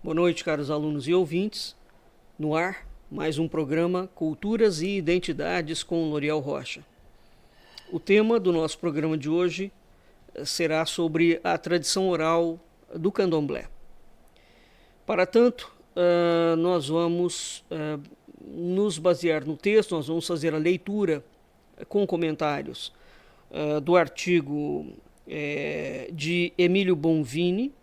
Boa noite, caros alunos e ouvintes. No ar, mais um programa Culturas e Identidades com L'Oréal Rocha. O tema do nosso programa de hoje será sobre a tradição oral do candomblé. Para tanto, nós vamos nos basear no texto, nós vamos fazer a leitura com comentários do artigo de Emílio Bonvini.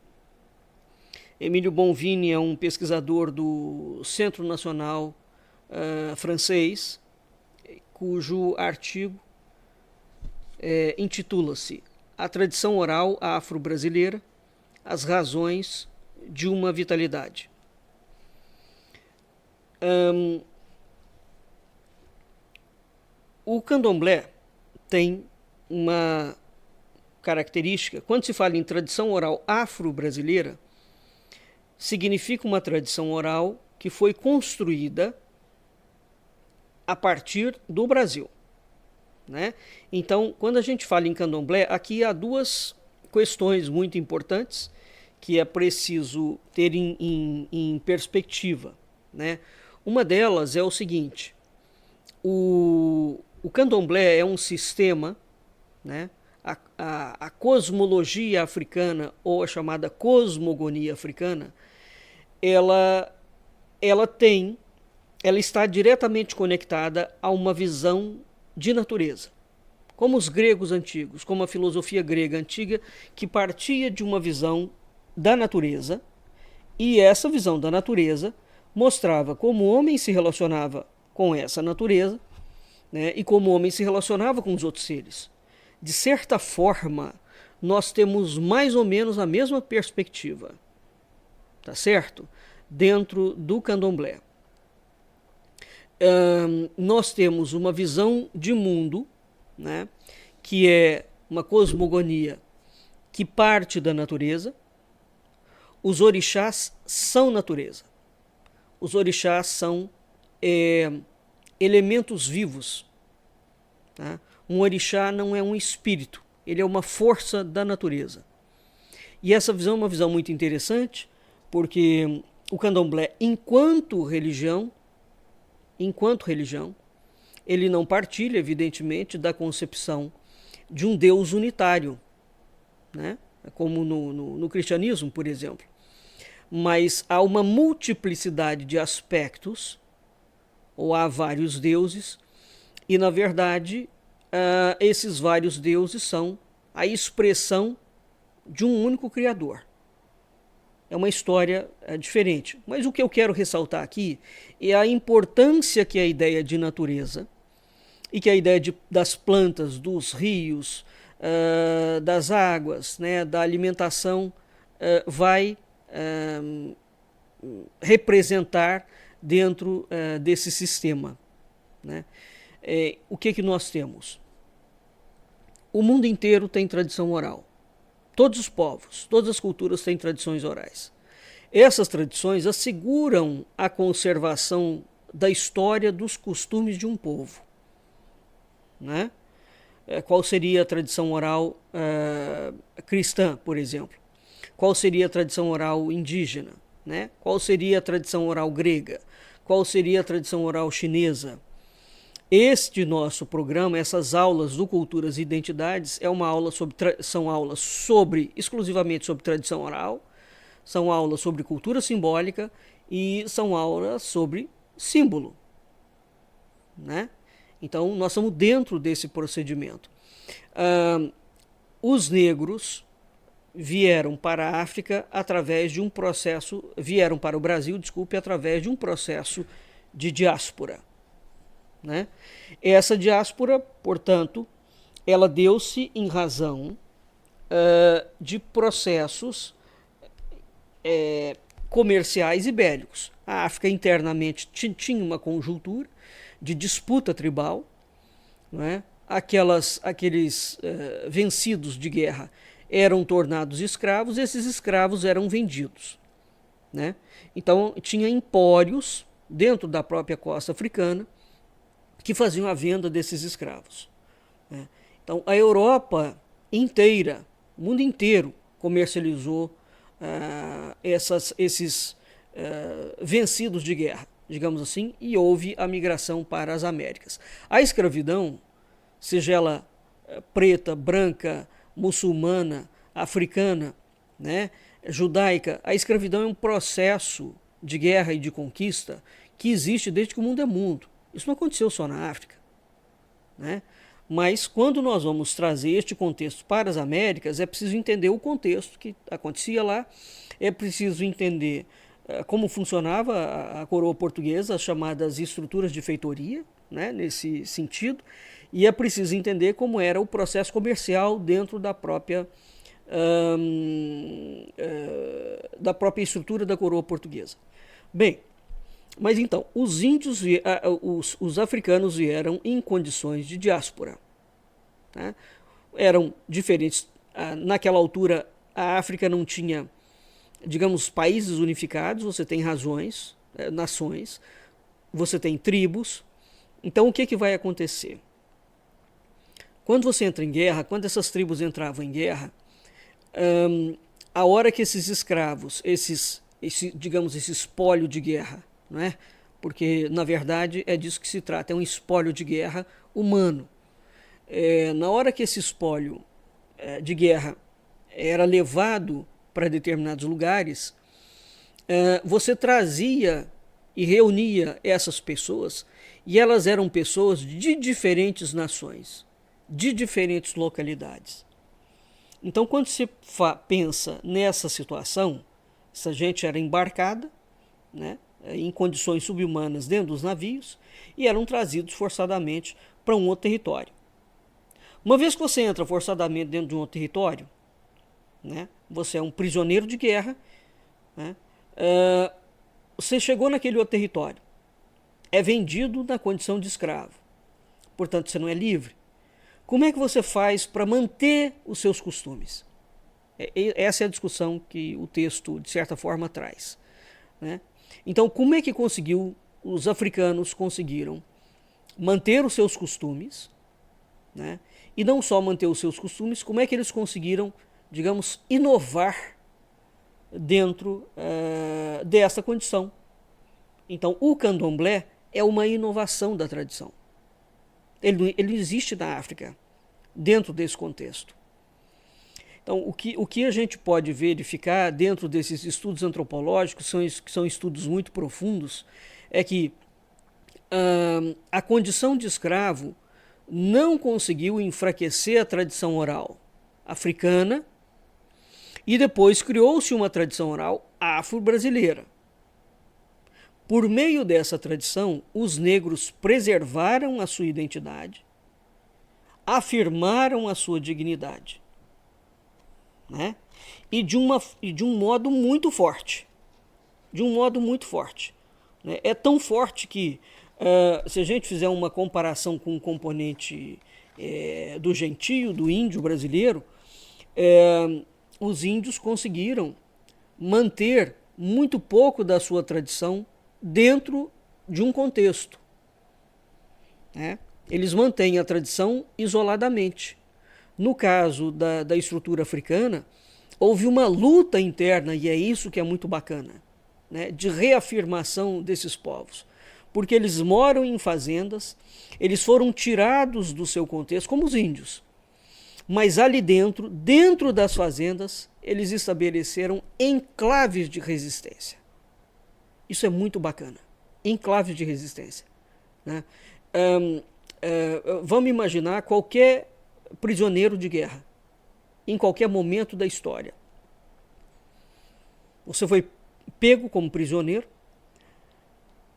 Emílio Bonvini é um pesquisador do Centro Nacional francês, cujo artigo intitula-se A Tradição Oral Afro-Brasileira, as Razões de uma Vitalidade. O candomblé tem uma característica. Quando se fala em tradição oral afro-brasileira, significa uma tradição oral que foi construída a partir do Brasil, né? Então, quando a gente fala em candomblé, aqui há duas questões muito importantes que é preciso ter em perspectiva, né? Uma delas é o seguinte: o candomblé é um sistema, né? A cosmologia africana, ou a chamada cosmogonia africana, ela está diretamente conectada a uma visão de natureza. Como os gregos antigos, como a filosofia grega antiga, que partia de uma visão da natureza, e essa visão da natureza mostrava como o homem se relacionava com essa natureza, né, e como o homem se relacionava com os outros seres. De certa forma, nós temos mais ou menos a mesma perspectiva, tá certo? Dentro do candomblé. Nós temos uma visão de mundo, né, que é uma cosmogonia que parte da natureza. Os orixás são natureza. Os orixás são elementos vivos. Tá? Um orixá não é um espírito, ele é uma força da natureza. E essa visão é uma visão muito interessante, porque o candomblé, enquanto religião, ele não partilha, evidentemente, da concepção de um Deus unitário, né? Como no cristianismo, por exemplo. Mas há uma multiplicidade de aspectos, ou há vários deuses, e, na verdade, esses vários deuses são a expressão de um único Criador. É uma história diferente. Mas o que eu quero ressaltar aqui é a importância que a ideia de natureza e que a ideia das plantas, dos rios, das águas, né, da alimentação vai representar dentro desse sistema, né? O que nós temos? O mundo inteiro tem tradição oral. Todos os povos, todas as culturas têm tradições orais. Essas tradições asseguram a conservação da história dos costumes de um povo, né? Qual seria a tradição oral cristã, por exemplo? Qual seria a tradição oral indígena, né? Qual seria a tradição oral grega? Qual seria a tradição oral chinesa? Este nosso programa, essas aulas do Culturas e Identidades, são aulas exclusivamente sobre tradição oral, são aulas sobre cultura simbólica e são aulas sobre símbolo, né? Então, nós estamos dentro desse procedimento. Os negros vieram para a África através de um processo, vieram para o Brasil, através de um processo de diáspora, né? Essa diáspora, portanto, ela deu-se em razão de processos comerciais e bélicos. A África internamente tinha uma conjuntura de disputa tribal, né? Aqueles vencidos de guerra eram tornados escravos, esses escravos eram vendidos, né? Então tinha empórios dentro da própria costa africana que faziam a venda desses escravos, né? Então a Europa inteira, o mundo inteiro comercializou esses vencidos de guerra, digamos assim, e houve a migração para as Américas. A escravidão, seja ela preta, branca, muçulmana, africana, né, judaica, a escravidão é um processo de guerra e de conquista que existe desde que o mundo é mundo. Isso não aconteceu só na África, né? Mas quando nós vamos trazer este contexto para as Américas, é preciso entender o contexto que acontecia lá, é preciso entender como funcionava a coroa portuguesa, as chamadas estruturas de feitoria, né, nesse sentido, e é preciso entender como era o processo comercial dentro da própria estrutura da coroa portuguesa. Bem, mas então, os índios, os africanos vieram em condições de diáspora, né? Eram diferentes. Naquela altura, a África não tinha, digamos, países unificados, você tem nações, você tem tribos. Então, o que vai acontecer? Quando você entra em guerra, quando essas tribos entravam em guerra, a hora que esses escravos, esse espólio de guerra, não é? Porque, na verdade, é disso que se trata, é um espólio de guerra humano. Na hora que esse espólio de guerra era levado para determinados lugares, você trazia e reunia essas pessoas, e elas eram pessoas de diferentes nações, de diferentes localidades. Então, quando se pensa nessa situação, essa gente era embarcada, né, em condições subhumanas dentro dos navios e eram trazidos forçadamente para um outro território. Uma vez que você entra forçadamente dentro de um outro território, né, você é um prisioneiro de guerra, né, você chegou naquele outro território, é vendido na condição de escravo, portanto você não é livre. Como é que você faz para manter os seus costumes? Essa é a discussão que o texto, de certa forma, traz, né? Então, como é que os africanos conseguiram manter os seus costumes, né? E não só manter os seus costumes, como é que eles conseguiram, digamos, inovar dentro dessa condição? Então, o candomblé é uma inovação da tradição. Ele existe na África, dentro desse contexto. Então, o que a gente pode verificar dentro desses estudos antropológicos, que são estudos muito profundos, é que a condição de escravo não conseguiu enfraquecer a tradição oral africana e depois criou-se uma tradição oral afro-brasileira. Por meio dessa tradição, os negros preservaram a sua identidade, afirmaram a sua dignidade, né? E de um modo muito forte. De um modo muito forte. Né? É tão forte que, se a gente fizer uma comparação com o componente do gentio, do índio brasileiro, os índios conseguiram manter muito pouco da sua tradição dentro de um contexto, né? Eles mantêm a tradição isoladamente. No caso da estrutura africana, houve uma luta interna, e é isso que é muito bacana, né, de reafirmação desses povos. Porque eles moram em fazendas, eles foram tirados do seu contexto, como os índios. Mas ali dentro das fazendas, eles estabeleceram enclaves de resistência. Isso é muito bacana. Enclaves de resistência, né? Vamos imaginar qualquer prisioneiro de guerra, em qualquer momento da história. Você foi pego como prisioneiro,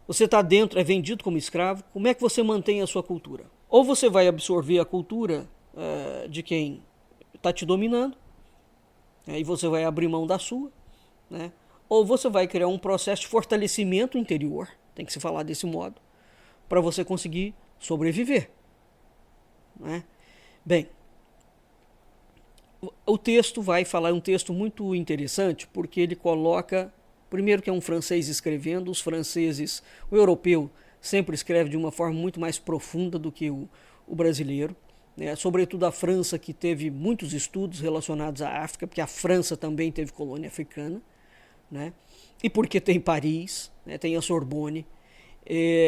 você está dentro, é vendido como escravo. Como é que você mantém a sua cultura? Ou você vai absorver a cultura de quem está te dominando, e você vai abrir mão da sua, né? Ou você vai criar um processo de fortalecimento interior, tem que se falar desse modo, para você conseguir sobreviver, né? Bem, o texto vai falar, é um texto muito interessante, porque ele coloca, primeiro que é um francês escrevendo, os franceses, o europeu sempre escreve de uma forma muito mais profunda do que o brasileiro, né? Sobretudo a França, que teve muitos estudos relacionados à África, porque a França também teve colônia africana, né? E porque tem Paris, né? Tem a Sorbonne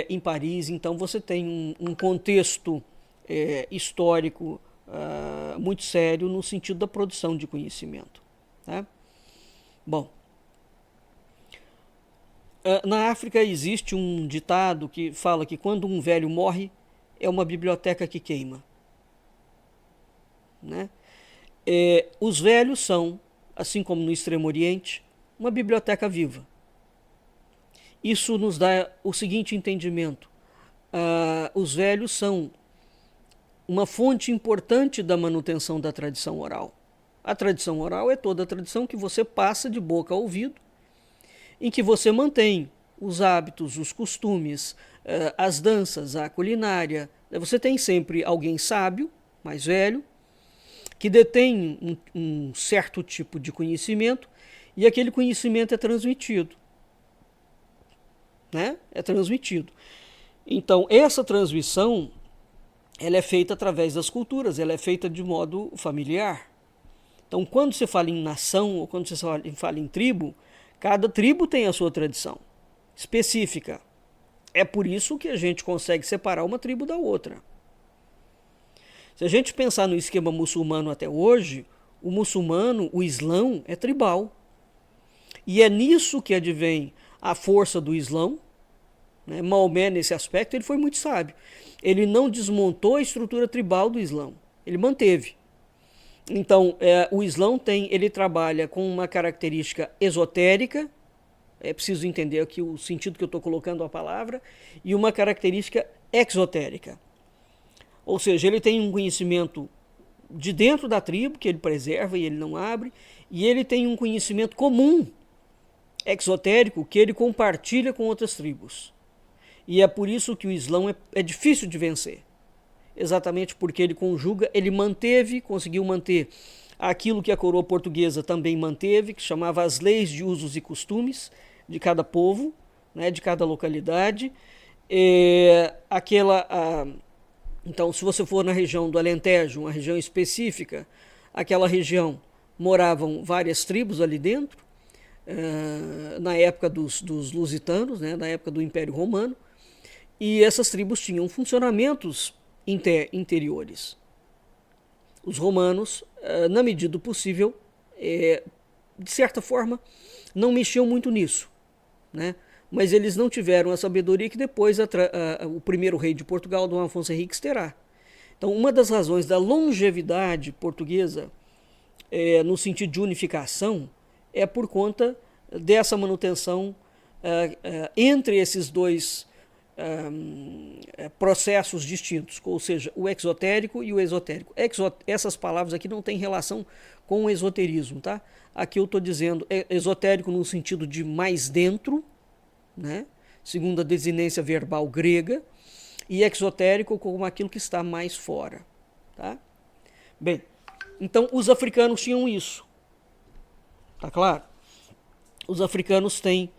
em Paris, então você tem um contexto histórico muito sério no sentido da produção de conhecimento, tá? Bom, na África existe um ditado que fala que quando um velho morre, é uma biblioteca que queima, né? Os velhos são, assim como no Extremo Oriente, uma biblioteca viva. Isso nos dá o seguinte entendimento: os velhos são uma fonte importante da manutenção da tradição oral. A tradição oral é toda a tradição que você passa de boca a ouvido, em que você mantém os hábitos, os costumes, as danças, a culinária. Você tem sempre alguém sábio, mais velho, que detém um certo tipo de conhecimento, e aquele conhecimento é transmitido, né? É transmitido. Então, essa transmissão, ela é feita através das culturas, ela é feita de modo familiar. Então, quando você fala em nação, ou quando você fala em tribo, cada tribo tem a sua tradição específica. É por isso que a gente consegue separar uma tribo da outra. Se a gente pensar no esquema muçulmano até hoje, o muçulmano, o Islão, é tribal. E é nisso que advém a força do Islão, né? Maomé, nesse aspecto, ele foi muito sábio. Ele não desmontou a estrutura tribal do Islão, ele manteve. Então, o Islão ele trabalha com uma característica esotérica, é preciso entender aqui o sentido que eu estou colocando a palavra, e uma característica exotérica. Ou seja, ele tem um conhecimento de dentro da tribo, que ele preserva e ele não abre, e ele tem um conhecimento comum, exotérico, que ele compartilha com outras tribos. E é por isso que o Islão é difícil de vencer. Exatamente porque ele conseguiu manter aquilo que a coroa portuguesa também manteve, que chamava as leis de usos e costumes de cada povo, né, de cada localidade. Então, se você for na região do Alentejo, uma região específica, aquela região moravam várias tribos ali dentro, na época dos lusitanos, né, na época do Império Romano, e essas tribos tinham funcionamentos interiores. Os romanos, na medida do possível, de certa forma, não mexiam muito nisso, né? Mas eles não tiveram a sabedoria que depois o primeiro rei de Portugal, Dom Afonso Henriques, terá. Então, uma das razões da longevidade portuguesa, no sentido de unificação, é por conta dessa manutenção entre esses dois processos distintos, ou seja, o exotérico e o esotérico. Essas palavras aqui não têm relação com o esoterismo, tá? Aqui eu estou dizendo esotérico no sentido de mais dentro, né? Segundo a desinência verbal grega, e exotérico como aquilo que está mais fora, tá? Bem, então os africanos tinham isso, tá claro? Os africanos têm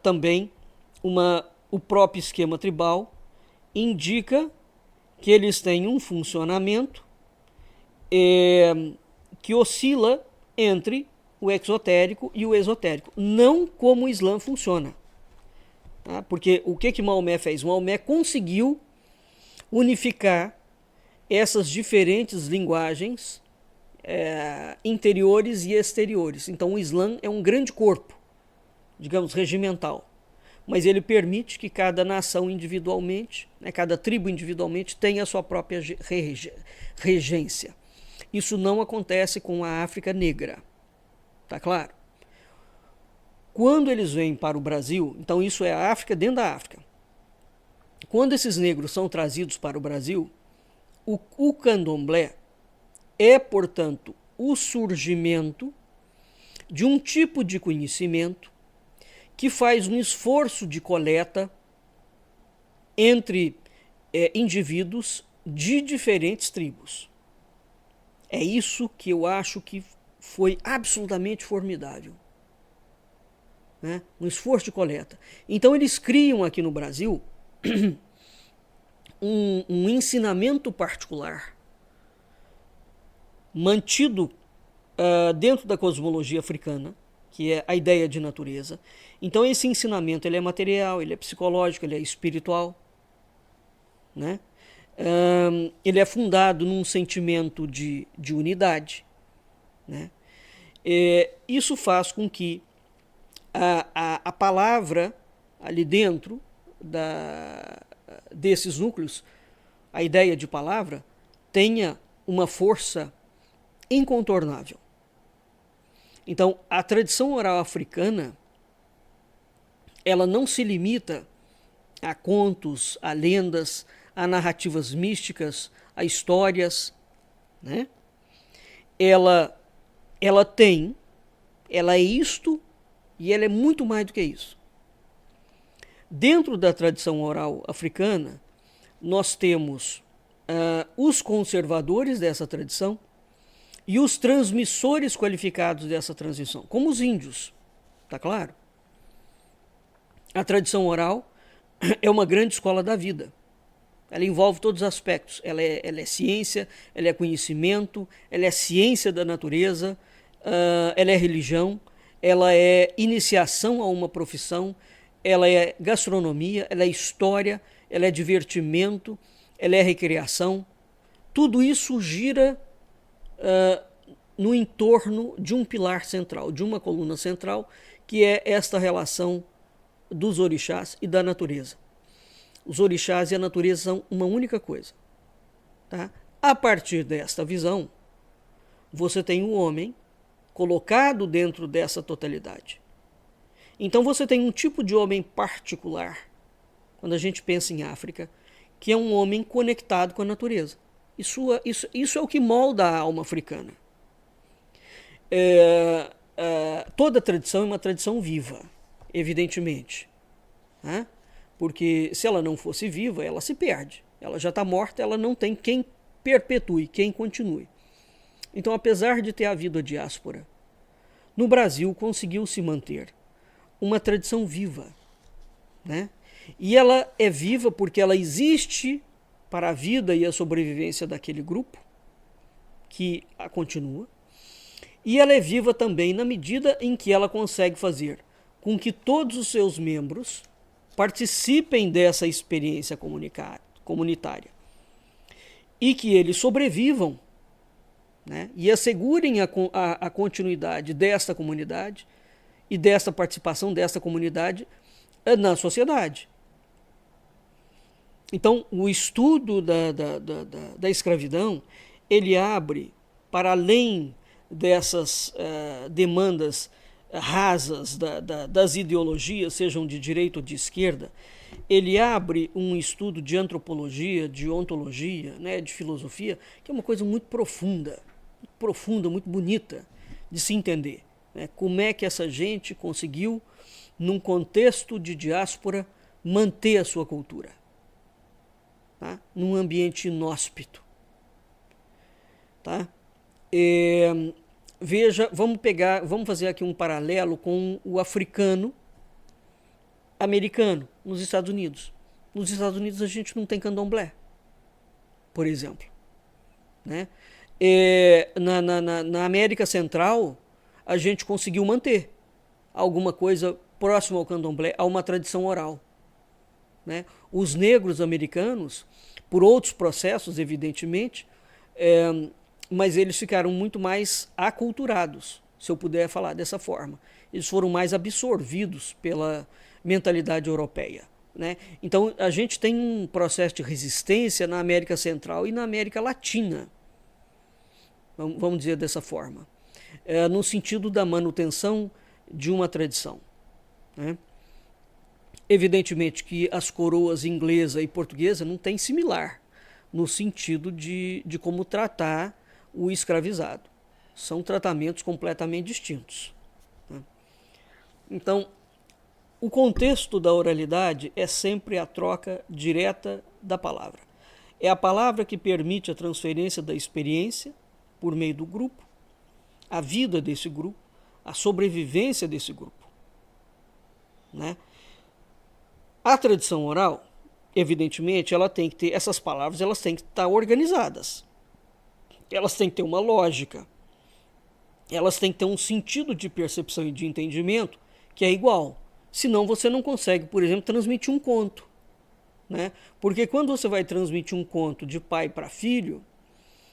também o próprio esquema tribal, indica que eles têm um funcionamento que oscila entre o exotérico e o esotérico, não como o Islã funciona. Tá? Porque o que Maomé fez? Maomé conseguiu unificar essas diferentes linguagens interiores e exteriores. Então o Islã é um grande corpo, digamos, regimental, mas ele permite que cada nação individualmente, né, cada tribo individualmente tenha a sua própria regência. Isso não acontece com a África negra, tá claro? Quando eles vêm para o Brasil, então isso é a África dentro da África. Quando esses negros são trazidos para o Brasil, o candomblé é, portanto, o surgimento de um tipo de conhecimento que faz um esforço de coleta entre indivíduos de diferentes tribos. É isso que eu acho que foi absolutamente formidável, né? Um esforço de coleta. Então eles criam aqui no Brasil um ensinamento particular, mantido dentro da cosmologia africana, que é a ideia de natureza. Então esse ensinamento ele é material, ele é psicológico, ele é espiritual, né? Ele é fundado num sentimento de unidade, né? Isso faz com que a palavra ali dentro desses núcleos, a ideia de palavra, tenha uma força incontornável. Então, a tradição oral africana, ela não se limita a contos, a lendas, a narrativas místicas, a histórias, né? Ela é isto e ela é muito mais do que isso. Dentro da tradição oral africana, nós temos os conservadores dessa tradição e os transmissores qualificados dessa transmissão, como os índios, tá claro? A tradição oral é uma grande escola da vida. Ela envolve todos os aspectos. Ela é ciência, ela é conhecimento, ela é ciência da natureza, ela é religião, ela é iniciação a uma profissão, ela é gastronomia, ela é história, ela é divertimento, ela é recreação. Tudo isso gira no entorno de um pilar central, de uma coluna central, que é esta relação dos orixás e da natureza. Os orixás e a natureza são uma única coisa. Tá? A partir desta visão, você tem o homem colocado dentro dessa totalidade. Então você tem um tipo de homem particular, quando a gente pensa em África, que é um homem conectado com a natureza. Isso é o que molda a alma africana. Toda tradição é uma tradição viva, evidentemente. Né? Porque se ela não fosse viva, ela se perde. Ela já está morta, ela não tem quem perpetue, quem continue. Então, apesar de ter havido a diáspora, no Brasil conseguiu se manter uma tradição viva, né? E ela é viva porque ela existe para a vida e a sobrevivência daquele grupo que a continua. E ela é viva também na medida em que ela consegue fazer com que todos os seus membros participem dessa experiência comunitária e que eles sobrevivam, né, e assegurem a continuidade desta comunidade e desta participação desta comunidade na sociedade. Então, o estudo da escravidão, ele abre para além dessas demandas rasas das ideologias, sejam de direita ou de esquerda. Ele abre um estudo de antropologia, de ontologia, né, de filosofia, que é uma coisa muito profunda, muito bonita de se entender. Né? Como é que essa gente conseguiu, num contexto de diáspora, manter a sua cultura, tá? Num ambiente inóspito. Tá? Veja, vamos fazer aqui um paralelo com o africano americano nos Estados Unidos. Nos Estados Unidos a gente não tem candomblé, por exemplo. Né? Na América Central a gente conseguiu manter alguma coisa próxima ao candomblé, a uma tradição oral. Né? Os negros americanos, por outros processos, evidentemente, mas eles ficaram muito mais aculturados, se eu puder falar dessa forma. Eles foram mais absorvidos pela mentalidade europeia. Né? Então, a gente tem um processo de resistência na América Central e na América Latina, vamos dizer dessa forma, no sentido da manutenção de uma tradição. Né? Evidentemente que as coroas inglesa e portuguesa não têm similar, no sentido de como tratar o escravizado. São tratamentos completamente distintos. Né? Então, o contexto da oralidade é sempre a troca direta da palavra. É a palavra que permite a transferência da experiência por meio do grupo, a vida desse grupo, a sobrevivência desse grupo. Né? A tradição oral, evidentemente, ela tem que ter essas palavras, elas têm que estar organizadas. Elas têm que ter uma lógica. elas têm que ter um sentido de percepção e de entendimento que é igual. Senão você não consegue, por exemplo, transmitir um conto, né? Porque quando você vai transmitir um conto de pai para filho,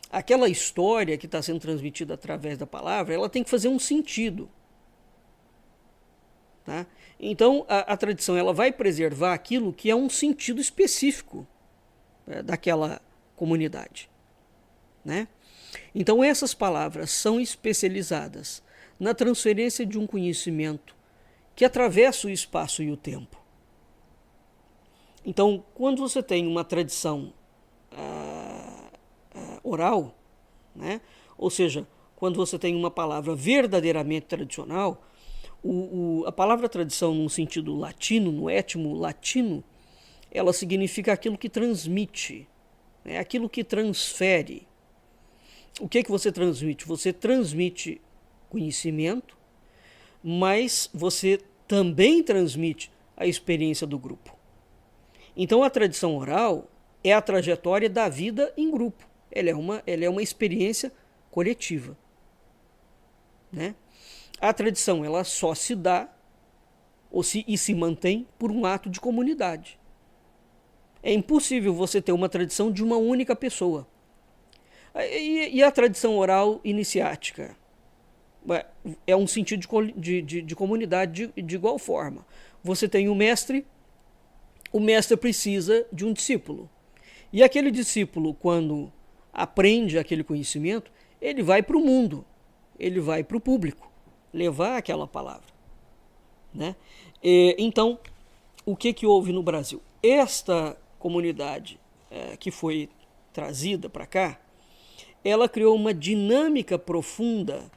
aquela história que está sendo transmitida através da palavra, ela tem que fazer um sentido. Tá? Então, a tradição ela vai preservar aquilo que é um sentido específico, daquela comunidade. Né? Então, essas palavras são especializadas na transferência de um conhecimento que atravessa o espaço e o tempo. Então, quando você tem uma tradição oral, né? Ou seja, quando você tem uma palavra verdadeiramente tradicional, a palavra tradição, num sentido latino, no étimo latino, ela significa aquilo que transmite, né? Aquilo que transfere. O que você transmite? Você transmite conhecimento, mas você também transmite a experiência do grupo. Então a tradição oral é a trajetória da vida em grupo. Ela é uma experiência coletiva. Né? A tradição ela só se dá e se mantém por um ato de comunidade. É impossível você ter uma tradição de uma única pessoa. E a tradição oral iniciática? É um sentido de comunidade de igual forma. Você tem o mestre precisa de um discípulo. E aquele discípulo, quando aprende aquele conhecimento, ele vai para o mundo, ele vai para o público, levar aquela palavra. Né? Então, o que houve no Brasil? Esta comunidade que foi trazida para cá, ela criou uma dinâmica profunda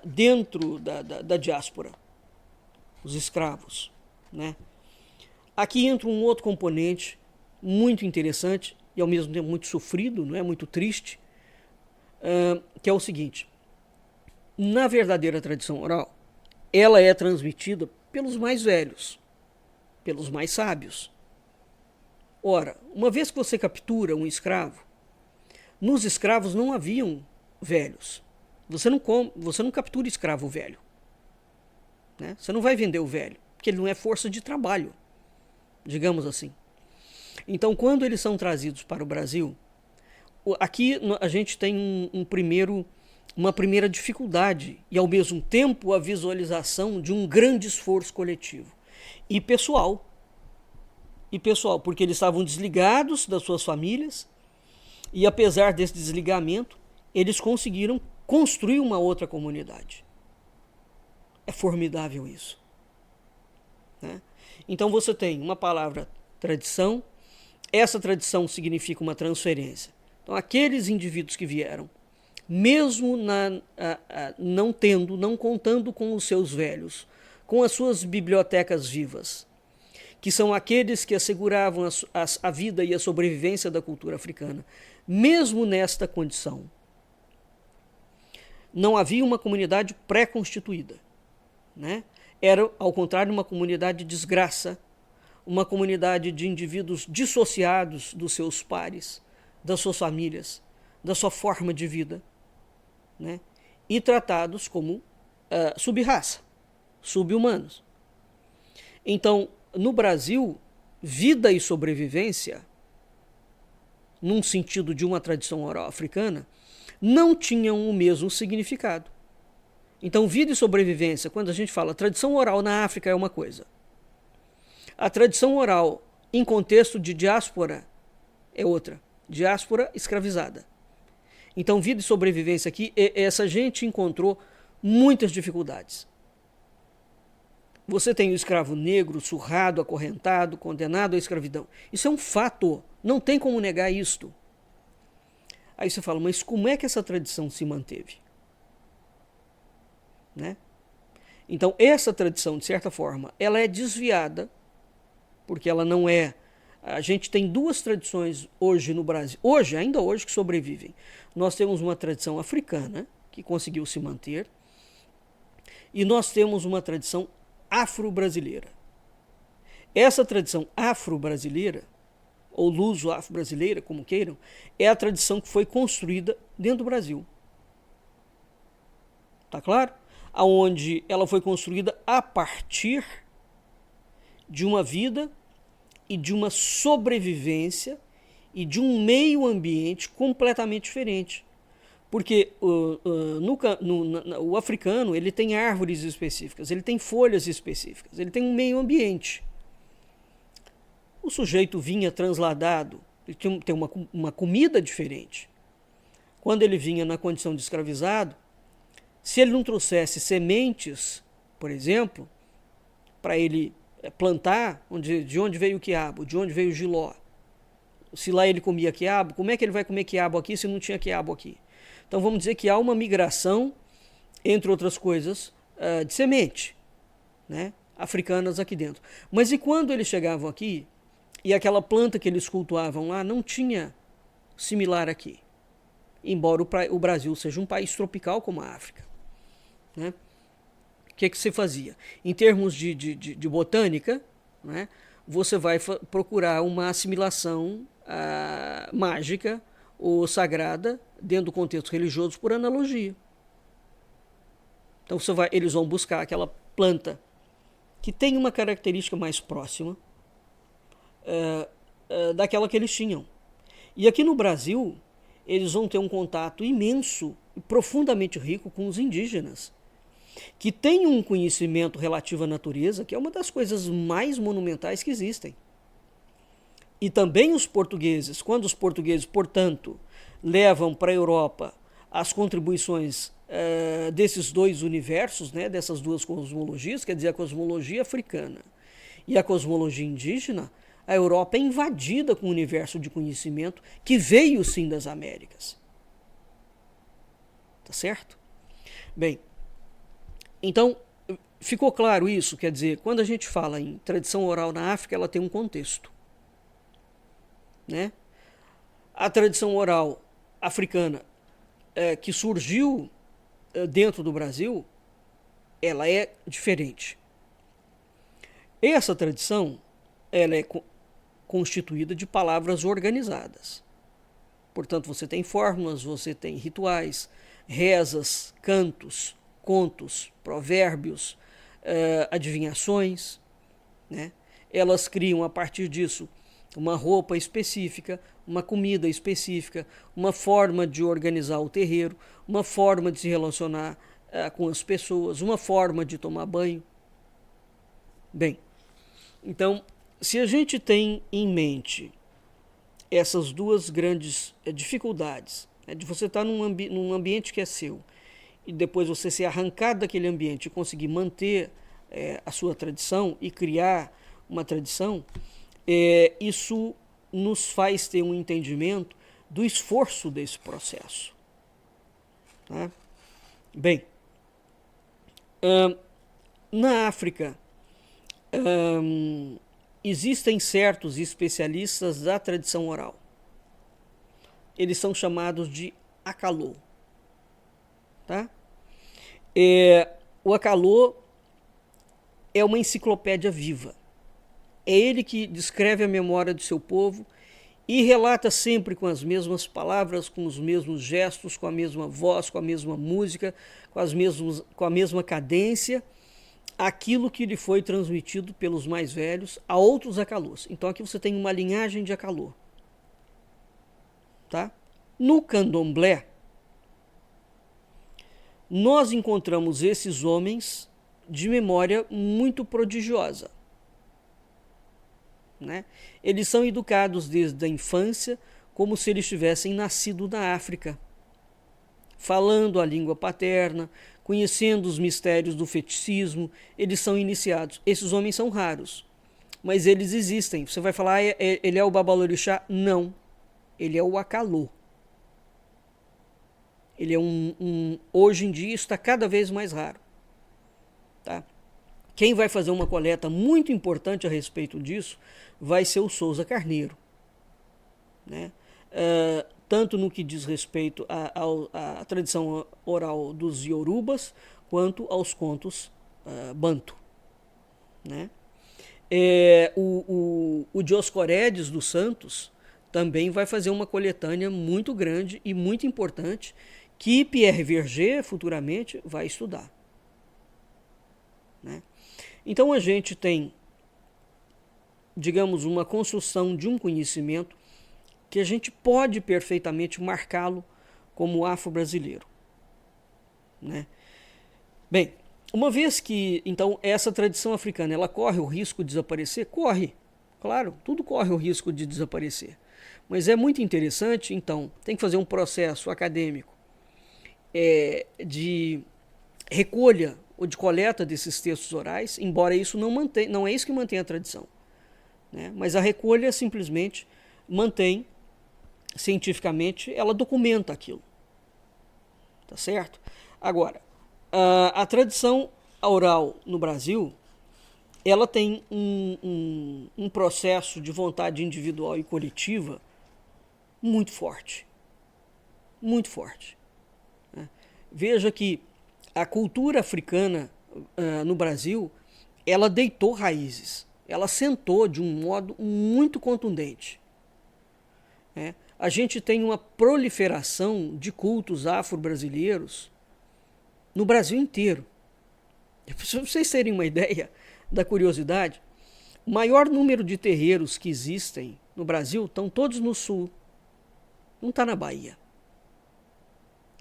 dentro da diáspora, os escravos. Né? Aqui entra um outro componente muito interessante e ao mesmo tempo muito sofrido, não é? Muito triste, que é o seguinte: na verdadeira tradição oral, ela é transmitida pelos mais velhos, pelos mais sábios. Ora, uma vez que você captura um escravo, nos escravos não haviam velhos. Você não captura escravo velho. Né? Você não vai vender o velho, porque ele não é força de trabalho, digamos assim. Então, quando eles são trazidos para o Brasil, aqui a gente tem uma primeira dificuldade e, ao mesmo tempo, a visualização de um grande esforço coletivo. E pessoal, porque eles estavam desligados das suas famílias e, apesar desse desligamento, eles conseguiram construir uma outra comunidade. É formidável isso. Né? Então você tem uma palavra tradição, essa tradição significa uma transferência. Então aqueles indivíduos que vieram, mesmo não contando com os seus velhos, com as suas bibliotecas vivas, que são aqueles que asseguravam a vida e a sobrevivência da cultura africana, mesmo nesta condição, não havia uma comunidade pré-constituída. Né? Era, ao contrário, uma comunidade de desgraça, uma comunidade de indivíduos dissociados dos seus pares, das suas famílias, da sua forma de vida, né? E tratados como sub-raça, sub-humanos. Então, no Brasil, vida e sobrevivência, num sentido de uma tradição oral africana, não tinham o mesmo significado. Então, vida e sobrevivência, quando a gente fala tradição oral na África, é uma coisa. A tradição oral em contexto de diáspora é outra. Diáspora escravizada. Então, vida e sobrevivência aqui, essa gente encontrou muitas dificuldades. Você tem o escravo negro, surrado, acorrentado, condenado à escravidão. Isso é um fato, não tem como negar isto. Aí você fala, mas como é que essa tradição se manteve? Né? Então, essa tradição, de certa forma, ela é desviada, porque ela não é... A gente tem duas tradições hoje no Brasil, ainda hoje, que sobrevivem. Nós temos uma tradição africana, que conseguiu se manter, e nós temos uma tradição afro-brasileira. Essa tradição afro-brasileira, ou luso-afro-brasileira, como queiram, é a tradição que foi construída dentro do Brasil. tá claro? Aonde ela foi construída a partir de uma vida e de uma sobrevivência e de um meio ambiente completamente diferente. Porque o africano ele tem árvores específicas, ele tem folhas específicas, ele tem um meio ambiente. O sujeito vinha transladado, ele tem uma comida diferente. Quando ele vinha na condição de escravizado, se ele não trouxesse sementes, por exemplo, para ele plantar, de onde veio o quiabo, de onde veio o jiló, se lá ele comia quiabo, como é que ele vai comer quiabo aqui se não tinha quiabo aqui? Então vamos dizer que há uma migração, entre outras coisas, de semente, né, africanas aqui dentro. Mas e quando eles chegavam aqui, e aquela planta que eles cultuavam lá não tinha similar aqui? Embora o Brasil seja um país tropical como a África, né? O que se fazia? Em termos de botânica, né, você vai procurar uma assimilação mágica ou sagrada dentro do contexto religioso por analogia. Então eles vão buscar aquela planta que tem uma característica mais próxima daquela que eles tinham. E aqui no Brasil, eles vão ter um contato imenso e profundamente rico com os indígenas, que têm um conhecimento relativo à natureza, que é uma das coisas mais monumentais que existem. E também os portugueses, quando os portugueses, portanto, levam para a Europa as contribuições desses dois universos, né, dessas duas cosmologias, quer dizer, a cosmologia africana e a cosmologia indígena, a Europa é invadida com um universo de conhecimento que veio sim das Américas. Tá certo? Bem, então, ficou claro isso? Quer dizer, quando a gente fala em tradição oral na África, ela tem um contexto, né? A tradição oral africana que surgiu dentro do Brasil, ela é diferente. Essa tradição, ela é constituída de palavras organizadas. Portanto, você tem fórmulas, você tem rituais, rezas, cantos, contos, provérbios, adivinhações, né? Elas criam a partir disso uma roupa específica, uma comida específica, uma forma de organizar o terreiro, uma forma de se relacionar com as pessoas, uma forma de tomar banho. Bem, então, se a gente tem em mente essas duas grandes dificuldades, né, de você estar num ambiente que é seu e depois você ser arrancado daquele ambiente e conseguir manter a sua tradição e criar uma tradição, isso nos faz ter um entendimento do esforço desse processo. Tá? Bem, na África, existem certos especialistas da tradição oral. Eles são chamados de Akalô. Tá? O Akalô é uma enciclopédia viva. É ele que descreve a memória do seu povo e relata sempre com as mesmas palavras, com os mesmos gestos, com a mesma voz, com a mesma música, com a mesma cadência, aquilo que lhe foi transmitido pelos mais velhos a outros Akalôs. Então aqui você tem uma linhagem de Akalô. Tá? No candomblé, nós encontramos esses homens de memória muito prodigiosa. Né? Eles são educados desde a infância como se eles tivessem nascido na África, falando a língua paterna, conhecendo os mistérios do feticismo. Eles são iniciados. Esses homens são raros, mas eles existem. Você vai falar, ele é o Babalorixá? Não, ele é o Akalô. Ele é hoje em dia está cada vez mais raro. Tá? Quem vai fazer uma coleta muito importante a respeito disso vai ser o Souza Carneiro. Né? Tanto no que diz respeito à tradição oral dos Yorubas, quanto aos contos Banto. Né? O Dioscórides dos Santos também vai fazer uma coletânea muito grande e muito importante, que Pierre Verger futuramente vai estudar, né? Então a gente tem, digamos, uma construção de um conhecimento que a gente pode perfeitamente marcá-lo como afro-brasileiro, né? Bem, uma vez que, então, essa tradição africana, ela corre o risco de desaparecer? Corre, claro, tudo corre o risco de desaparecer. Mas é muito interessante, então, tem que fazer um processo acadêmico de recolha ou de coleta desses textos orais, embora isso não é isso que mantém a tradição, né? Mas a recolha simplesmente mantém, cientificamente, ela documenta aquilo, tá certo? Agora, a tradição oral no Brasil, ela tem um processo de vontade individual e coletiva muito forte, muito forte, né? Veja que a cultura africana no Brasil, ela deitou raízes, ela sentou de um modo muito contundente, né? A gente tem uma proliferação de cultos afro-brasileiros no Brasil inteiro. Para vocês terem uma ideia da curiosidade, o maior número de terreiros que existem no Brasil estão todos no sul, não está na Bahia.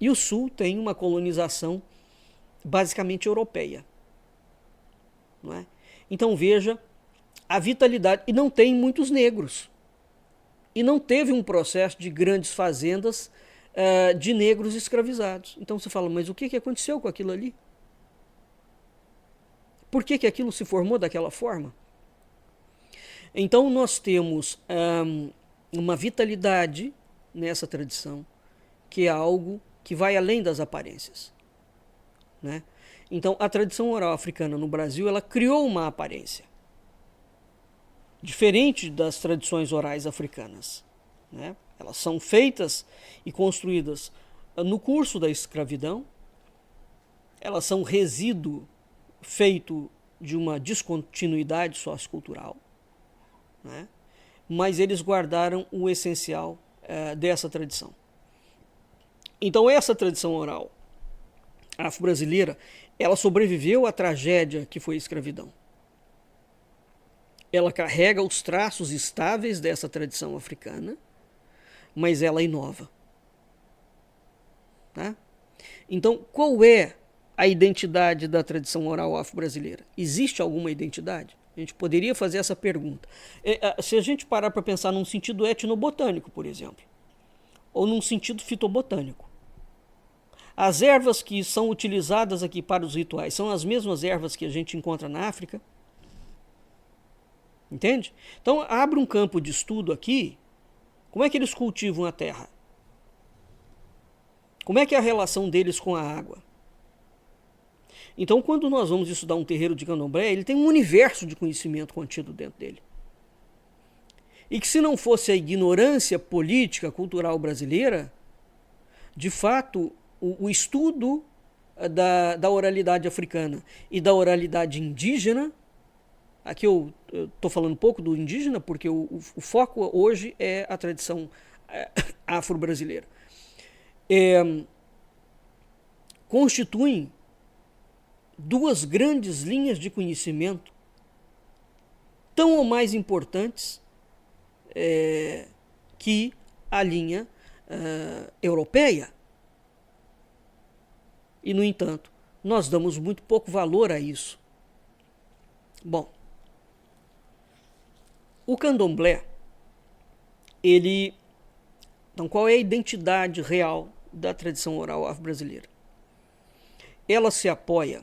E o sul tem uma colonização basicamente europeia, não é? Então veja a vitalidade, e não tem muitos negros, e não teve um processo de grandes fazendas de negros escravizados. Então você fala, mas o que aconteceu com aquilo ali? Por que aquilo se formou daquela forma? Então nós temos uma vitalidade nessa tradição, que é algo que vai além das aparências, né? Então a tradição oral africana no Brasil, ela criou uma aparência diferente das tradições orais africanas, né? Elas são feitas e construídas no curso da escravidão, elas são resíduo feito de uma descontinuidade sociocultural, né? Mas eles guardaram o essencial dessa tradição. Então essa tradição oral afro-brasileira, ela sobreviveu à tragédia que foi a escravidão. Ela carrega os traços estáveis dessa tradição africana, mas ela inova, tá? Então, qual é a identidade da tradição oral afro-brasileira? Existe alguma identidade? A gente poderia fazer essa pergunta. Se a gente parar para pensar num sentido etnobotânico, por exemplo, ou num sentido fitobotânico, as ervas que são utilizadas aqui para os rituais são as mesmas ervas que a gente encontra na África? Entende? Então, abre um campo de estudo aqui. Como é que eles cultivam a terra? Como é que é a relação deles com a água? Então, quando nós vamos estudar um terreiro de candomblé, ele tem um universo de conhecimento contido dentro dele. E que se não fosse a ignorância política, cultural brasileira, de fato, o estudo da oralidade africana e da oralidade indígena, aqui eu estou falando um pouco do indígena, porque o foco hoje é a tradição afro-brasileira, constituem duas grandes linhas de conhecimento, tão ou mais importantes que a linha europeia. E, no entanto, nós damos muito pouco valor a isso. Bom, o candomblé, então, qual é a identidade real da tradição oral afro-brasileira? Ela se apoia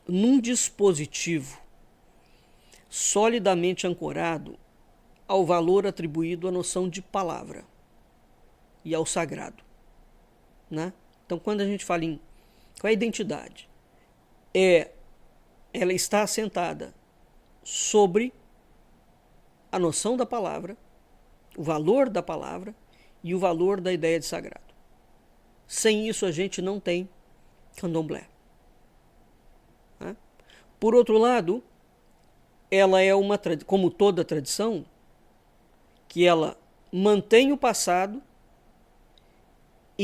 num dispositivo solidamente ancorado ao valor atribuído à noção de palavra e ao sagrado, né? Então, quando a gente fala em qual é a identidade, ela está assentada sobre a noção da palavra, o valor da palavra e o valor da ideia de sagrado. Sem isso, a gente não tem candomblé, né? Por outro lado, ela é como toda tradição, que ela mantém o passado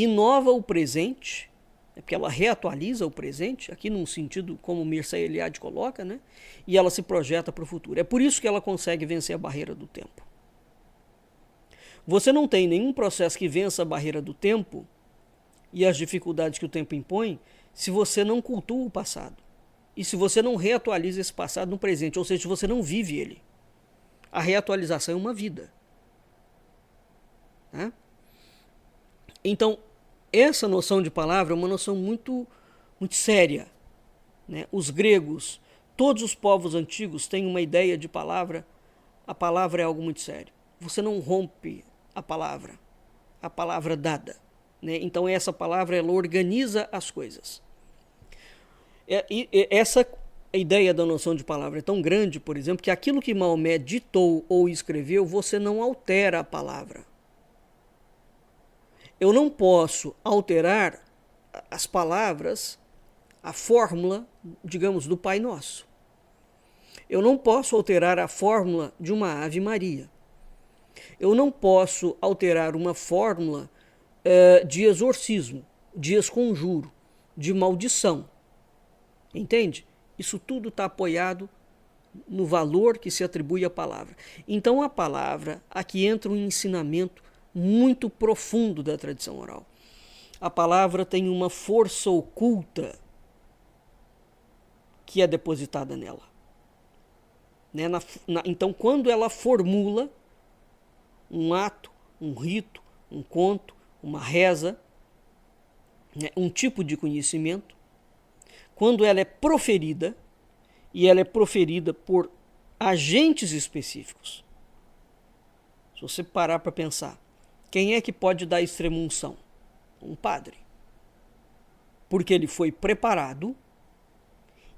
inova o presente, porque ela reatualiza o presente, aqui num sentido como Mircea Eliade coloca, né? E ela se projeta para o futuro. É por isso que ela consegue vencer a barreira do tempo. Você não tem nenhum processo que vença a barreira do tempo e as dificuldades que o tempo impõe se você não cultua o passado. E se você não reatualiza esse passado no presente, ou seja, se você não vive ele. A reatualização é uma vida. Tá? Então, essa noção de palavra é uma noção muito séria. Né? Os gregos, todos os povos antigos têm uma ideia de palavra. A palavra é algo muito sério. Você não rompe a palavra dada. Né? Então, essa palavra ela organiza as coisas. Essa ideia da noção de palavra é tão grande, por exemplo, que aquilo que Maomé ditou ou escreveu, você não altera a palavra. Eu não posso alterar as palavras, a fórmula, digamos, do Pai Nosso. Eu não posso alterar a fórmula de uma Ave Maria. Eu não posso alterar uma fórmula de exorcismo, de esconjuro, de maldição. Entende? Isso tudo está apoiado no valor que se atribui à palavra. Então a palavra, aqui entra um ensinamento muito profundo da tradição oral. A palavra tem uma força oculta que é depositada nela. Né? Então, quando ela formula um ato, um rito, um conto, uma reza, né? Um tipo de conhecimento, quando ela é proferida, e ela é proferida por agentes específicos. Se você parar para pensar, quem é que pode dar extrema-unção? Um padre. Porque ele foi preparado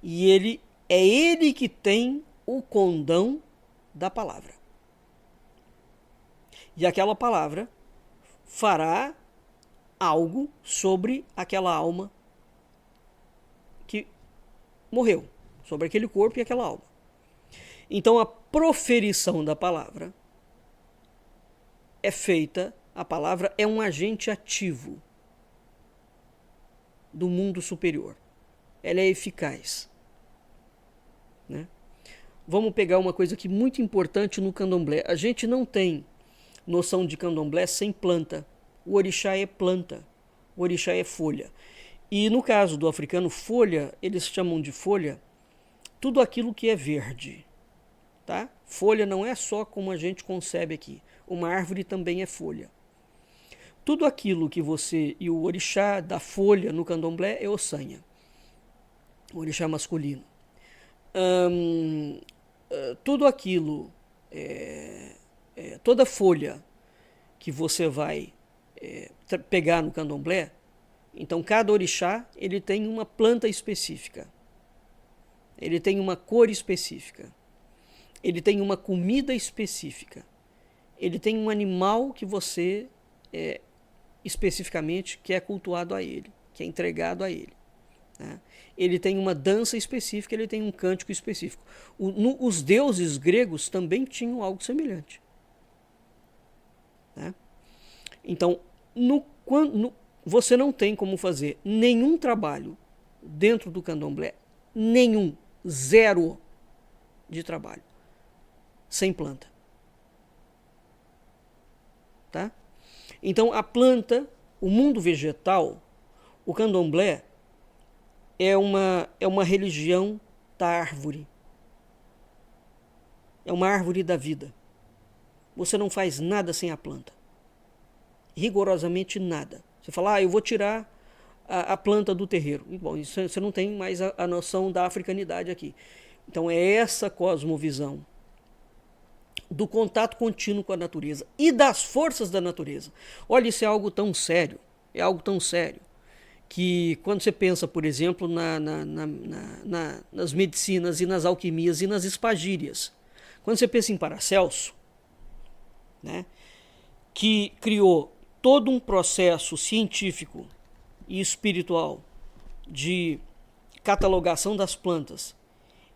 e é ele que tem o condão da palavra. E aquela palavra fará algo sobre aquela alma que morreu, sobre aquele corpo e aquela alma. Então a proferição da palavra é feita, a palavra é um agente ativo do mundo superior. Ela é eficaz. Né? Vamos pegar uma coisa aqui muito importante no candomblé. A gente não tem noção de candomblé sem planta. O orixá é planta, o orixá é folha. E no caso do africano, folha, eles chamam de folha tudo aquilo que é verde. Tá? Folha não é só como a gente concebe aqui. Uma árvore também é folha. Tudo aquilo que você... E o orixá da folha no candomblé é Ossanha. O orixá masculino. Tudo aquilo... toda folha que você vai pegar no candomblé, então cada orixá ele tem uma planta específica. Ele tem uma cor específica. Ele tem uma comida específica. Ele tem um animal que você especificamente que é cultuado a ele, que é entregado a ele. Né? Ele tem uma dança específica, ele tem um cântico específico. Os deuses gregos também tinham algo semelhante. Né? Então, você não tem como fazer nenhum trabalho dentro do candomblé, nenhum, zero de trabalho, sem planta. Tá? Então, a planta, o mundo vegetal, o candomblé, é uma religião da árvore. É uma árvore da vida. Você não faz nada sem a planta. Rigorosamente nada. Você fala, eu vou tirar a planta do terreiro. Bom, isso, você não tem mais a noção da africanidade aqui. Então, é essa cosmovisão do contato contínuo com a natureza e das forças da natureza. Olha, isso é algo tão sério, que quando você pensa, por exemplo, nas medicinas e nas alquimias e nas espagírias, quando você pensa em Paracelso, né, que criou todo um processo científico e espiritual de catalogação das plantas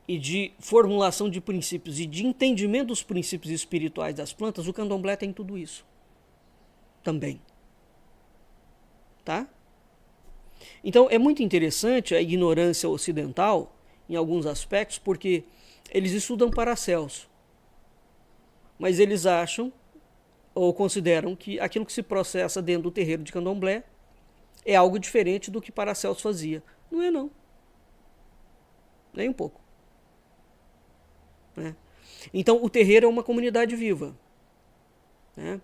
e de formulação de princípios e de entendimento dos princípios espirituais das plantas, o candomblé tem tudo isso também. tá? Então é muito interessante a ignorância ocidental em alguns aspectos, porque eles estudam Paracelso, mas eles acham ou consideram que aquilo que se processa dentro do terreiro de Candomblé é algo diferente do que Paracelso fazia. Não é não. Nem um pouco. Né? Então o terreiro é uma comunidade viva. Né?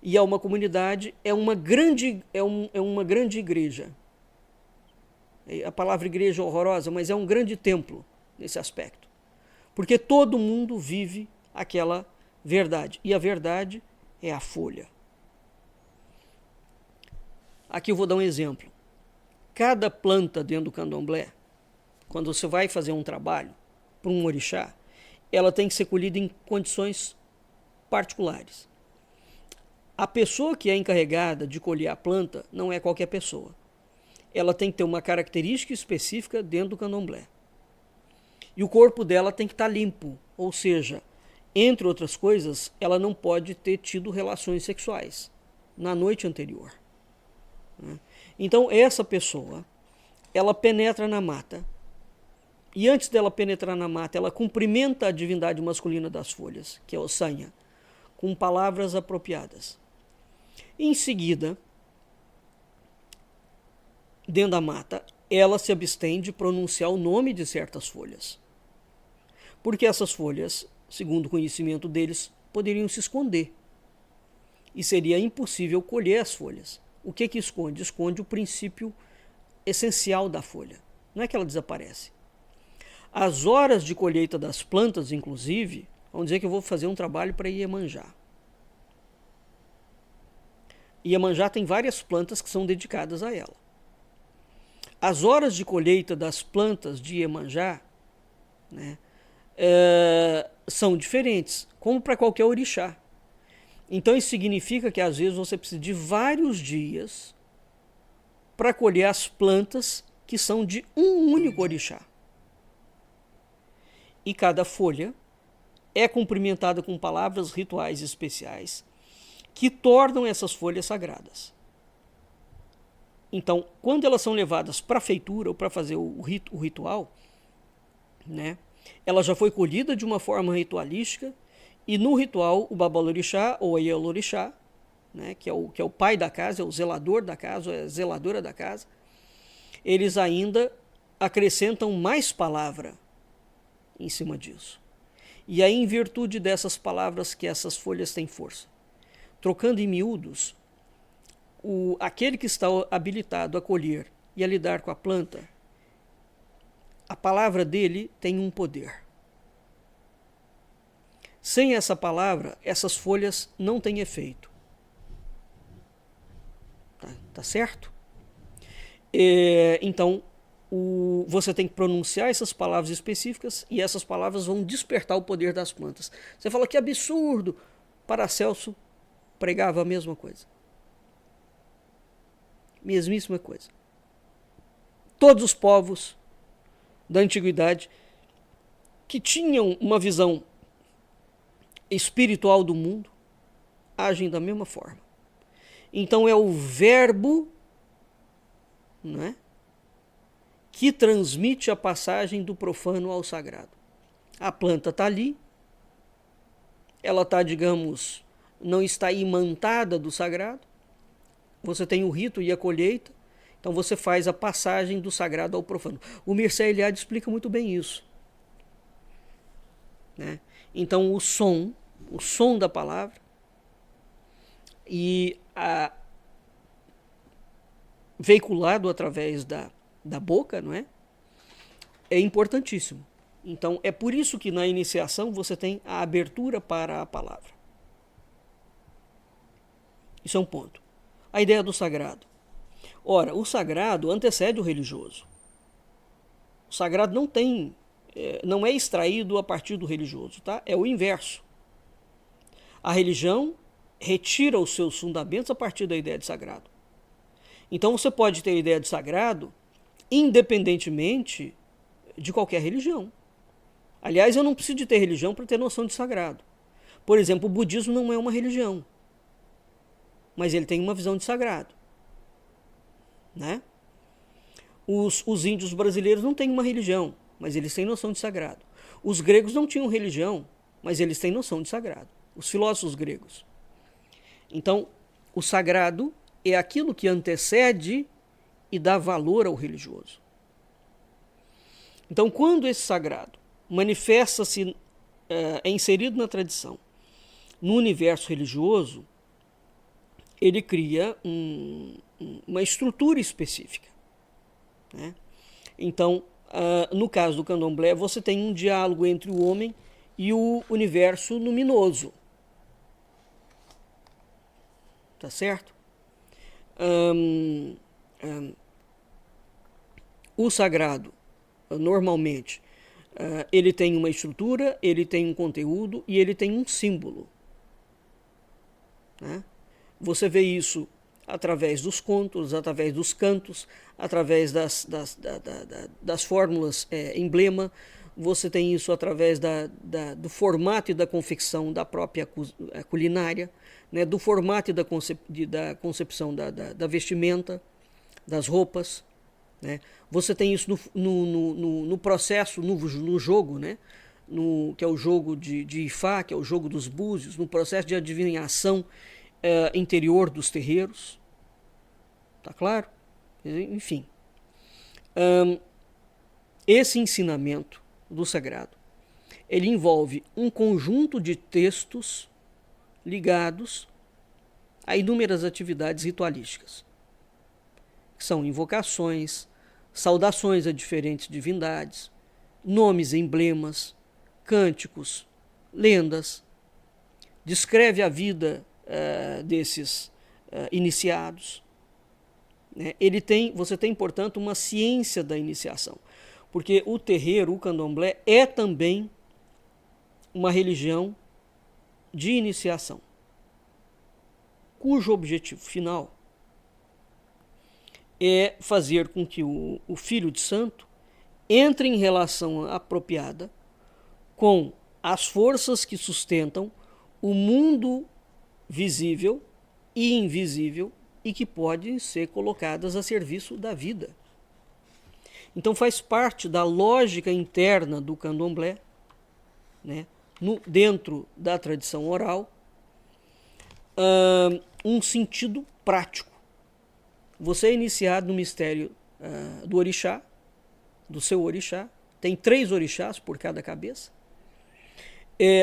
E é uma comunidade, é uma grande igreja. A palavra igreja é horrorosa, mas é um grande templo nesse aspecto. Porque todo mundo vive aquela verdade. E a verdade é a folha. Aqui eu vou dar um exemplo. Cada planta dentro do candomblé, quando você vai fazer um trabalho para um orixá, ela tem que ser colhida em condições particulares. A pessoa que é encarregada de colher a planta não é qualquer pessoa. Ela tem que ter uma característica específica dentro do candomblé. E o corpo dela tem que estar limpo, ou seja, entre outras coisas, ela não pode ter tido relações sexuais na noite anterior. Então essa pessoa, ela penetra na mata, e antes dela penetrar na mata, ela cumprimenta a divindade masculina das folhas, que é o Sanha, com palavras apropriadas. Em seguida, dentro da mata, ela se abstém de pronunciar o nome de certas folhas, porque essas folhas, segundo o conhecimento deles, poderiam se esconder, e seria impossível colher as folhas. O que esconde? Esconde o princípio essencial da folha. Não é que ela desaparece. As horas de colheita das plantas, inclusive, vamos dizer que eu vou fazer um trabalho para Iemanjá. Iemanjá tem várias plantas que são dedicadas a ela. As horas de colheita das plantas de Iemanjá, né, são diferentes, como para qualquer orixá. Então isso significa que às vezes você precisa de vários dias para colher as plantas que são de um único orixá. E cada folha é cumprimentada com palavras rituais especiais que tornam essas folhas sagradas. Então, quando elas são levadas para a feitura ou para fazer o ritual, né, ela já foi colhida de uma forma ritualística, e no ritual o babalorixá ou a ielorixá, né, que é o pai da casa, é o zelador da casa, é a zeladora da casa, eles ainda acrescentam mais palavra em cima disso. E aí, em virtude dessas palavras, que essas folhas têm força. Trocando em miúdos, aquele que está habilitado a colher e a lidar com a planta, a palavra dele tem um poder. Sem essa palavra, essas folhas não têm efeito. Tá certo? Então, você tem que pronunciar essas palavras específicas e essas palavras vão despertar o poder das plantas. Você fala que absurdo. Paracelso pregava a mesma coisa. Mesmíssima coisa. Todos os povos da antiguidade que tinham uma visão espiritual do mundo agem da mesma forma. Então é o verbo, né, que transmite a passagem do profano ao sagrado. A planta está ali, ela está, digamos, não está imantada do sagrado, você tem o rito e a colheita, então você faz a passagem do sagrado ao profano. O Mircea Eliade explica muito bem isso. Né? Então o som da palavra e veiculado através da boca, não é? É importantíssimo. Então é por isso que na iniciação você tem a abertura para a palavra. Isso é um ponto. A ideia do sagrado. Ora, o sagrado antecede o religioso. O sagrado não é extraído a partir do religioso, tá? É o inverso. A religião retira os seus fundamentos a partir da ideia de sagrado. Então você pode ter a ideia de sagrado independentemente de qualquer religião. Aliás, eu não preciso de ter religião para ter noção de sagrado. Por exemplo, o budismo não é uma religião, mas ele tem uma visão de sagrado. né? Os índios brasileiros não têm uma religião, mas eles têm noção de sagrado. Os gregos não tinham religião, mas eles têm noção de sagrado. Os filósofos gregos. Então, o sagrado é aquilo que antecede e dá valor ao religioso. Então, quando esse sagrado manifesta-se, é inserido na tradição, no universo religioso, ele cria uma estrutura específica, né? Então, no caso do candomblé, você tem um diálogo entre o homem e o universo luminoso. Tá certo? O sagrado, normalmente, ele tem uma estrutura, ele tem um conteúdo e ele tem um símbolo, né? Você vê isso através dos contos, através dos cantos, através das fórmulas emblema. Você tem isso através do formato e da confecção da própria culinária, né? Do formato e da concepção da vestimenta, das roupas, né? Você tem isso no processo, no jogo, né? Que é o jogo de Ifá, que é o jogo dos búzios, no processo de adivinhação interior dos terreiros. Tá claro? Enfim. Esse ensinamento do sagrado, ele envolve um conjunto de textos ligados a inúmeras atividades ritualísticas, que são invocações, saudações a diferentes divindades, nomes, emblemas, cânticos, lendas. Descreve a vida desses iniciados, né? Você tem, portanto, uma ciência da iniciação, porque o terreiro, o candomblé, é também uma religião de iniciação, cujo objetivo final é fazer com que o filho de santo entre em relação apropriada com as forças que sustentam o mundo visível e invisível e que podem ser colocadas a serviço da vida. Então faz parte da lógica interna do candomblé, né, dentro da tradição oral, um sentido prático. Você é iniciado no mistério do orixá, do seu orixá. Tem 3 orixás por cada cabeça.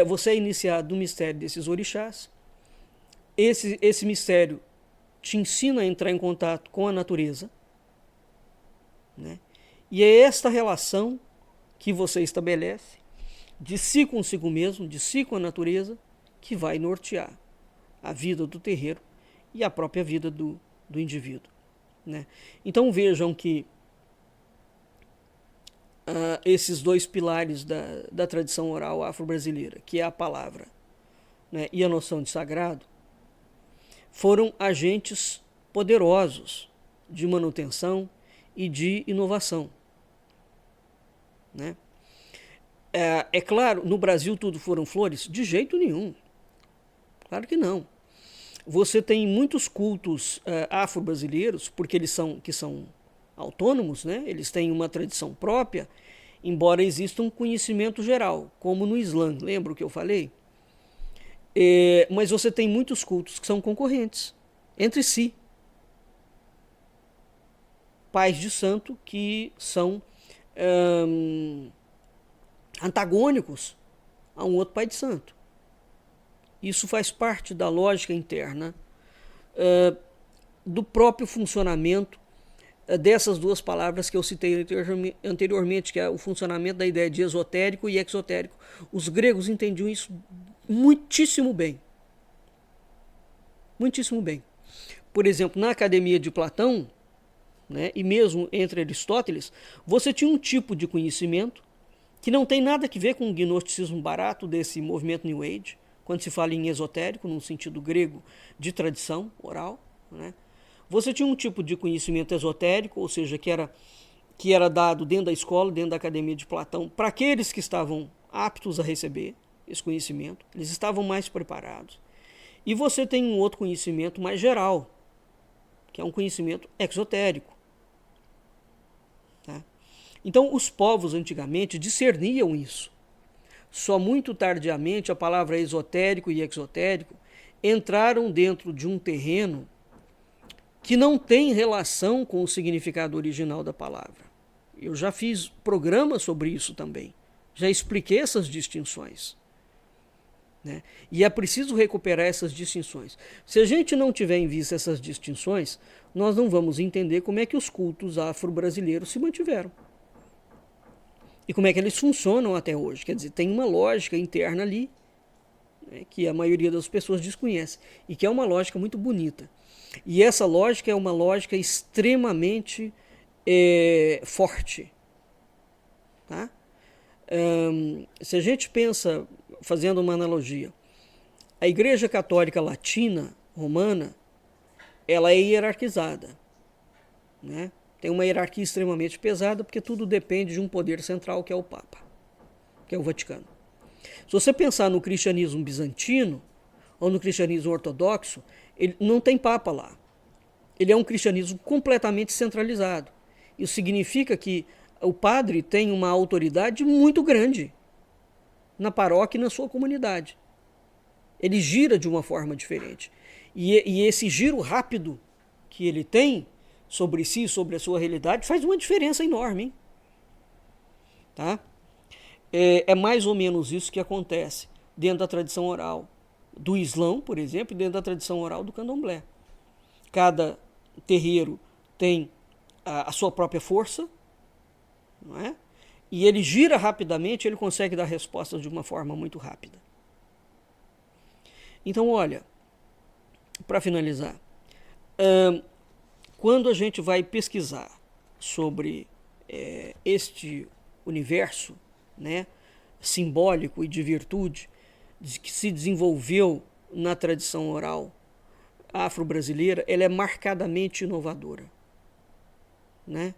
Você é iniciado no mistério desses orixás. Esse mistério te ensina a entrar em contato com a natureza, né? E é esta relação que você estabelece de si consigo mesmo, de si com a natureza, que vai nortear a vida do terreiro e a própria vida do indivíduo, né? Então vejam que esses 2 pilares da tradição oral afro-brasileira, que é a palavra, né, e a noção de sagrado, foram agentes poderosos de manutenção e de inovação, né? É claro, no Brasil tudo foram flores? De jeito nenhum. Claro que não. Você tem muitos cultos afro-brasileiros, porque eles são autônomos, né? Eles têm uma tradição própria, embora exista um conhecimento geral, como no Islã, lembra o que eu falei? Mas você tem muitos cultos que são concorrentes entre si. Pais de santo que são antagônicos a um outro pai de santo. Isso faz parte da lógica interna do próprio funcionamento dessas 2 palavras que eu citei anteriormente, que é o funcionamento da ideia de esotérico e exotérico. Os gregos entendiam isso muitíssimo bem. Muitíssimo bem. Por exemplo, na Academia de Platão, né, e mesmo entre Aristóteles, você tinha um tipo de conhecimento que não tem nada a ver com o gnosticismo barato desse movimento New Age, quando se fala em esotérico, no sentido grego de tradição oral, né? Você tinha um tipo de conhecimento esotérico, ou seja, que era dado dentro da escola, dentro da Academia de Platão, para aqueles que estavam aptos a receber esse conhecimento, eles estavam mais preparados. E você tem um outro conhecimento mais geral, que é um conhecimento exotérico, Então, os povos antigamente discerniam isso. Só muito tardiamente a palavra esotérico e exotérico entraram dentro de um terreno que não tem relação com o significado original da palavra. Eu já fiz programas sobre isso também. Já expliquei essas distinções. Né? E é preciso recuperar essas distinções. Se a gente não tiver em vista essas distinções, nós não vamos entender como é que os cultos afro-brasileiros se mantiveram. E como é que eles funcionam até hoje. Quer dizer, tem uma lógica interna ali, né, que a maioria das pessoas desconhece, e que é uma lógica muito bonita. E essa lógica é uma lógica extremamente forte. Tá? Se a gente pensa, fazendo uma analogia, a Igreja Católica Latina, Romana, ela é hierarquizada, né? Tem uma hierarquia extremamente pesada, porque tudo depende de um poder central, que é o Papa, que é o Vaticano. Se você pensar no cristianismo bizantino, ou no cristianismo ortodoxo, ele não tem Papa lá. Ele é um cristianismo completamente centralizado. Isso significa que o padre tem uma autoridade muito grande na paróquia e na sua comunidade. Ele gira de uma forma diferente. E esse giro rápido que ele tem sobre si, sobre a sua realidade, faz uma diferença enorme. Hein? Tá? É mais ou menos isso que acontece dentro da tradição oral do Islã, por exemplo, e dentro da tradição oral do Candomblé. Cada terreiro tem a sua própria força, não é? E ele gira rapidamente, ele consegue dar respostas de uma forma muito rápida. Então, olha, para finalizar, quando a gente vai pesquisar sobre este universo, né, simbólico e de virtude que se desenvolveu na tradição oral afro-brasileira, ela é marcadamente inovadora. Né?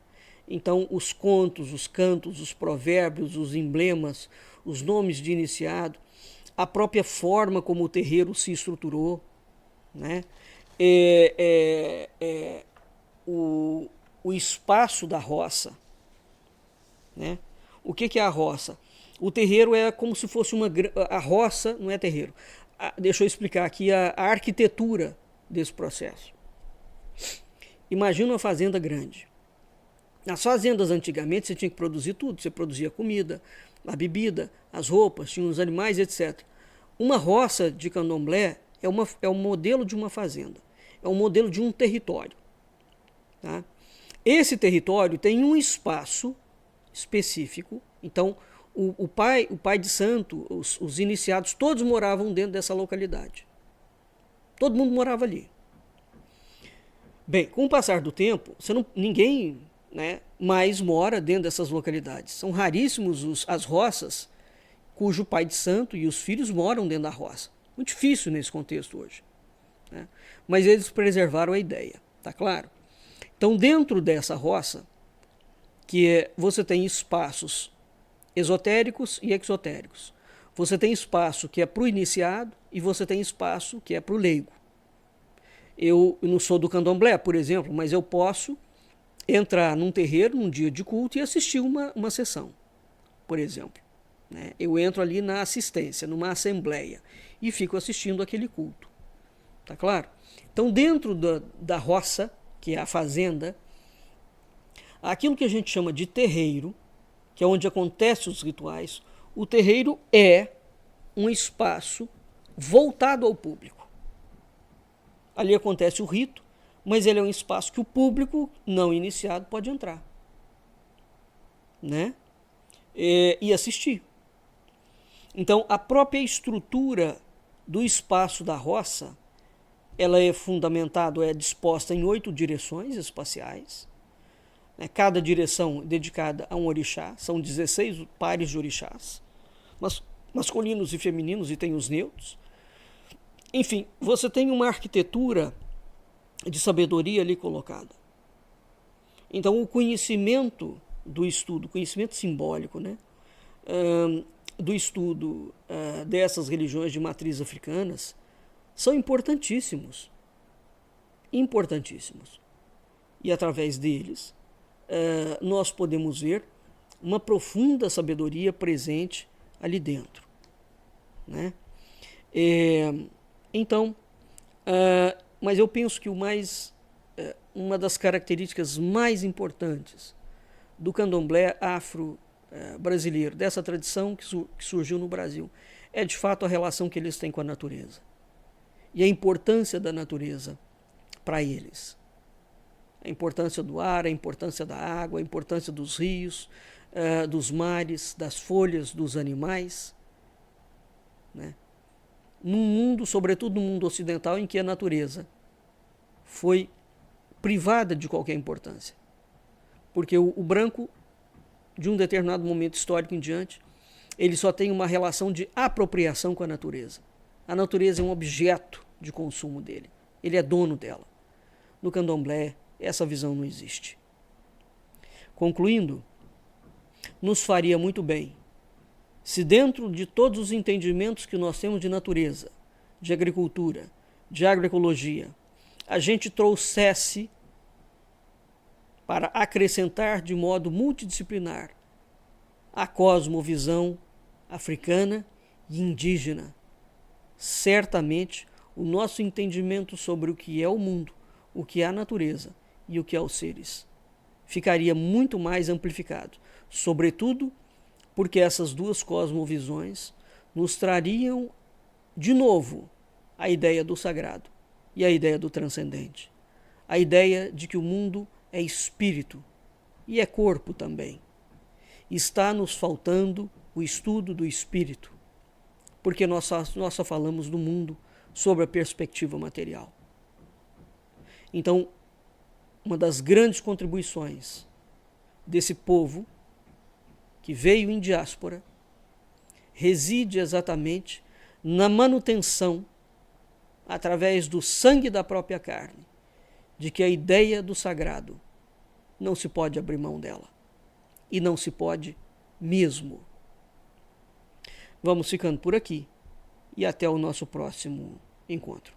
Então, os contos, os cantos, os provérbios, os emblemas, os nomes de iniciado, a própria forma como o terreiro se estruturou, né? O espaço da roça. Né? O que é a roça? O terreiro é como se fosse uma... A roça não é terreiro. Deixa eu explicar aqui a arquitetura desse processo. Imagina uma fazenda grande. Nas fazendas antigamente você tinha que produzir tudo. Você produzia comida, a bebida, as roupas, tinha os animais, etc. Uma roça de candomblé é um modelo de uma fazenda. É um modelo de um território. Tá? Esse território tem um espaço específico. Então, o pai de santo, os iniciados, todos moravam dentro dessa localidade. Todo mundo morava ali. Bem, com o passar do tempo, ninguém, né, mais mora dentro dessas localidades. São raríssimos as roças cujo pai de santo e os filhos moram dentro da roça. Muito difícil nesse contexto hoje. Né? Mas eles preservaram a ideia, tá claro? Então, dentro dessa roça, você tem espaços esotéricos e exotéricos. Você tem espaço que é para o iniciado e você tem espaço que é para o leigo. Eu não sou do candomblé, por exemplo, mas eu posso entrar num terreiro, num dia de culto e assistir uma sessão, por exemplo. Né? Eu entro ali na assistência, numa assembleia, e fico assistindo aquele culto. Tá claro? Então, dentro da roça, que é a fazenda, aquilo que a gente chama de terreiro, que é onde acontecem os rituais, o terreiro é um espaço voltado ao público. Ali acontece o rito, mas ele é um espaço que o público não iniciado pode entrar, né? E assistir. Então, a própria estrutura do espaço da roça, ela é fundamentada, é disposta em 8 direções espaciais. Né? Cada direção dedicada a um orixá, são 16 pares de orixás, masculinos e femininos, e tem os neutros. Enfim, você tem uma arquitetura de sabedoria ali colocada. Então, o conhecimento do estudo, conhecimento simbólico, né, do estudo dessas religiões de matriz africanas, são importantíssimos. Importantíssimos. E através deles, nós podemos ver uma profunda sabedoria presente ali dentro, né? Então, mas eu penso que uma das características mais importantes do candomblé afro-brasileiro, dessa tradição que surgiu no Brasil, é de fato a relação que eles têm com a natureza e a importância da natureza para eles. A importância do ar, a importância da água, a importância dos rios, dos mares, das folhas, dos animais, né? Num mundo, sobretudo no mundo ocidental, em que a natureza foi privada de qualquer importância. Porque o branco, de um determinado momento histórico em diante, ele só tem uma relação de apropriação com a natureza. A natureza é um objeto de consumo dele. Ele é dono dela. No candomblé, essa visão não existe. Concluindo, nos faria muito bem se dentro de todos os entendimentos que nós temos de natureza, de agricultura, de agroecologia, a gente trouxesse para acrescentar de modo multidisciplinar a cosmovisão africana e indígena. Certamente, o nosso entendimento sobre o que é o mundo, o que é a natureza e o que é os seres ficaria muito mais amplificado, sobretudo porque essas duas cosmovisões nos trariam de novo a ideia do sagrado e a ideia do transcendente, a ideia de que o mundo é espírito e é corpo também. Está nos faltando o estudo do espírito, porque nós só falamos do mundo sob a perspectiva material. Então, uma das grandes contribuições desse povo que veio em diáspora reside exatamente na manutenção, através do sangue da própria carne, de que a ideia do sagrado não se pode abrir mão dela. E não se pode mesmo. Vamos ficando por aqui e até o nosso próximo encontro.